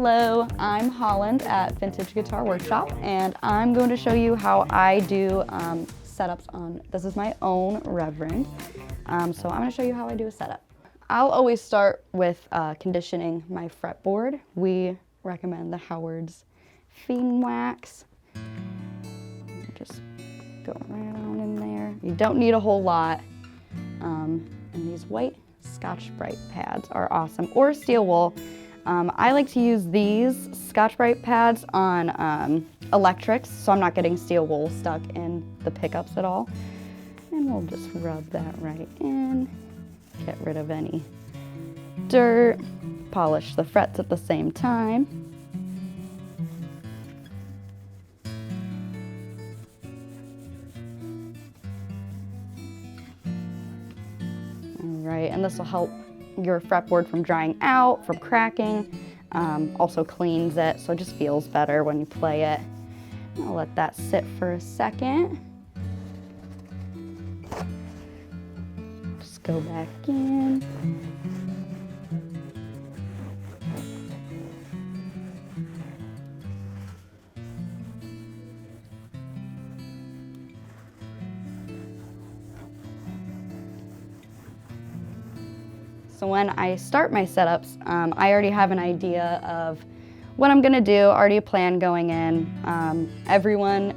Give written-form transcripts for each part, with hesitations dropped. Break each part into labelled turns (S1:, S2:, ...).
S1: Hello, I'm Holland at Vintage Guitar Workshop, and I'm going to show you how I do setups on, this is my own Reverend, so I'm going to show you how I do a setup. I'll always start with conditioning my fretboard. We recommend the Howard's Fiend Wax. Just go right on in there. You don't need a whole lot, and these white Scotch Brite pads are awesome, or steel wool. I like to use these Scotch Brite pads on electrics, so I'm not getting steel wool stuck in the pickups at all. And we'll just rub that right in, get rid of any dirt, polish the frets at the same time. All right, and this will help your fretboard from drying out, from cracking, also cleans it, so it just feels better when you play it. I'll let that sit for a second. Just go back in. So when I start my setups, I already have an idea of what I'm gonna do, already a plan going in. Everyone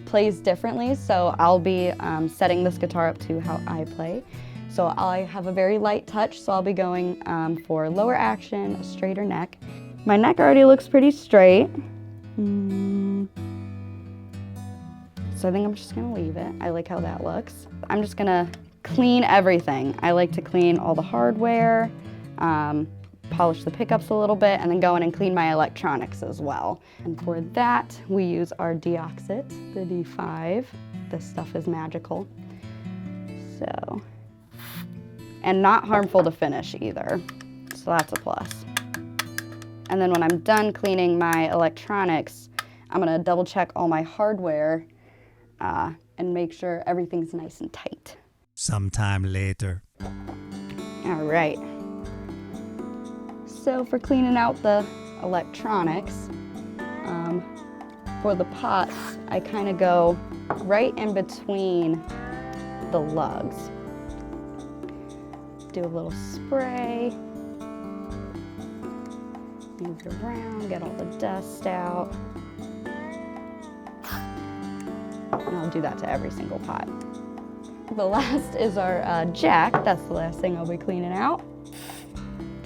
S1: plays differently, so I'll be setting this guitar up to how I play. So I have a very light touch, so I'll be going for lower action, a straighter neck. My neck already looks pretty straight. So I think I'm just gonna leave it. I like how that looks. I'm just gonna clean everything. I like to clean all the hardware, polish the pickups a little bit, and then go in and clean my electronics as well. And for that, we use our DEOXIT, the D5. This stuff is magical. So, and not harmful to finish either, so that's a plus. And then when I'm done cleaning my electronics, I'm gonna double check all my hardware and make sure everything's nice and tight.
S2: Sometime later.
S1: All right. So for cleaning out the electronics, for the pots, I kind of go right in between the lugs. Do a little spray. Move it around, get all the dust out. And I'll do that to every single pot. The last is our jack. That's the last thing I'll be cleaning out.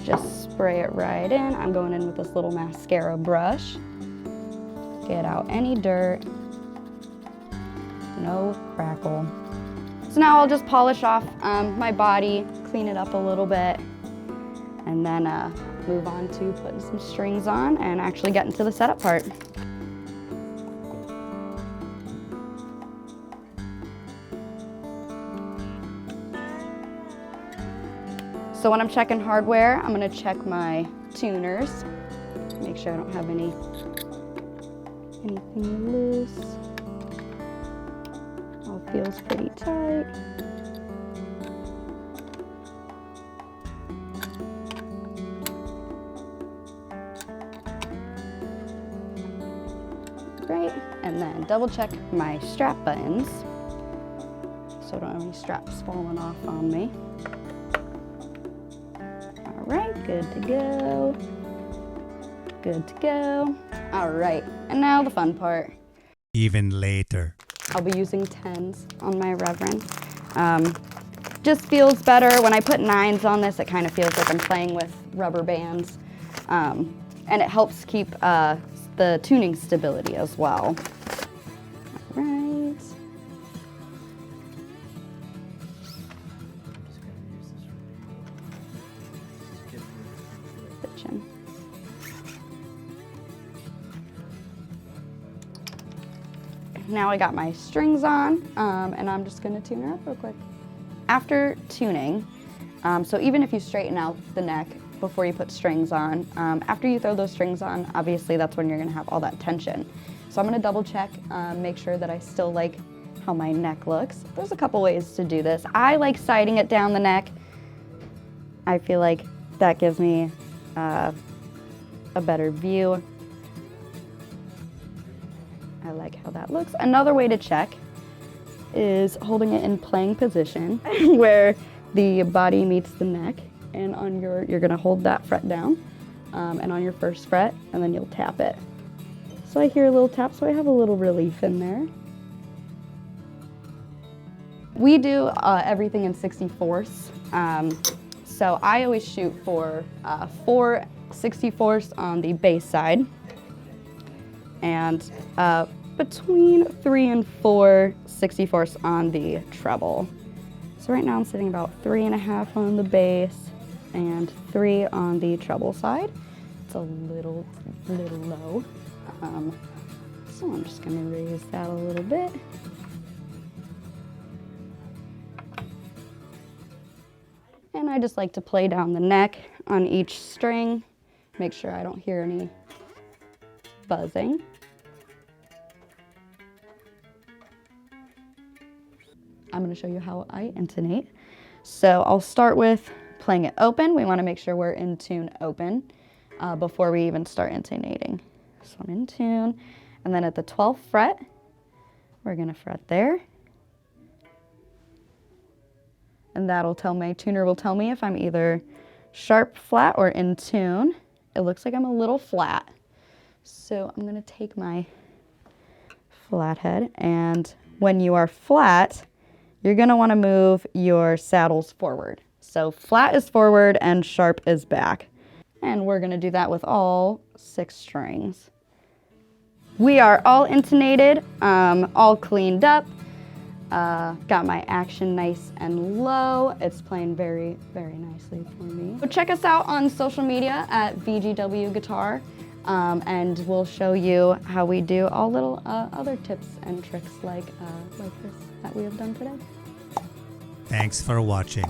S1: Just spray it right in. I'm going in with this little mascara brush. Get out any dirt. No crackle. So now I'll just polish off my body, clean it up a little bit, and then move on to putting some strings on and actually get into the setup part. So when I'm checking hardware, I'm gonna check my tuners, make sure I don't have anything loose. All feels pretty tight. Great, and then double check my strap buttons, so I don't have any straps falling off on me. All right, good to go. Good to go. All right, and now the fun part.
S2: Even later.
S1: I'll be using 10s on my Reverend. Just feels better. When I put 9s on this, it kind of feels like I'm playing with rubber bands. And it helps keep the tuning stability as well. All right. Now I got my strings on, and I'm just gonna tune her up real quick. After tuning, so even if you straighten out the neck before you put strings on, after you throw those strings on, obviously that's when you're gonna have all that tension. So I'm gonna double check, make sure that I still like how my neck looks. There's a couple ways to do this. I like siding it down the neck. I feel like that gives me a better view. I like how that looks. Another way to check is holding it in playing position where the body meets the neck, and on you're gonna hold that fret down and on your first fret, and then you'll tap it. So I hear a little tap, so I have a little relief in there. We do everything in 64ths. So I always shoot for 4 64ths on the bass side and between 3 and 4 64ths on the treble. So right now I'm sitting about 3.5 on the bass and 3 on the treble side. It's a little low. So I'm just gonna raise that a little bit. And I just like to play down the neck on each string, make sure I don't hear any buzzing. I'm gonna show you how I intonate. So I'll start with playing it open. We wanna make sure we're in tune open before we even start intonating. So I'm in tune, and then at the 12th fret, we're gonna fret there. And that'll tell my tuner will tell me if I'm either sharp, flat, or in tune. It looks like I'm a little flat. So I'm gonna take my flathead, and when you are flat, you're gonna wanna move your saddles forward. So flat is forward and sharp is back. And we're gonna do that with all 6 strings. We are all intonated, all cleaned up. Got my action nice and low. It's playing very, very nicely for me. So check us out on social media at VGW Guitar, and we'll show you how we do all little other tips and tricks like this that we have done today.
S2: Thanks for watching.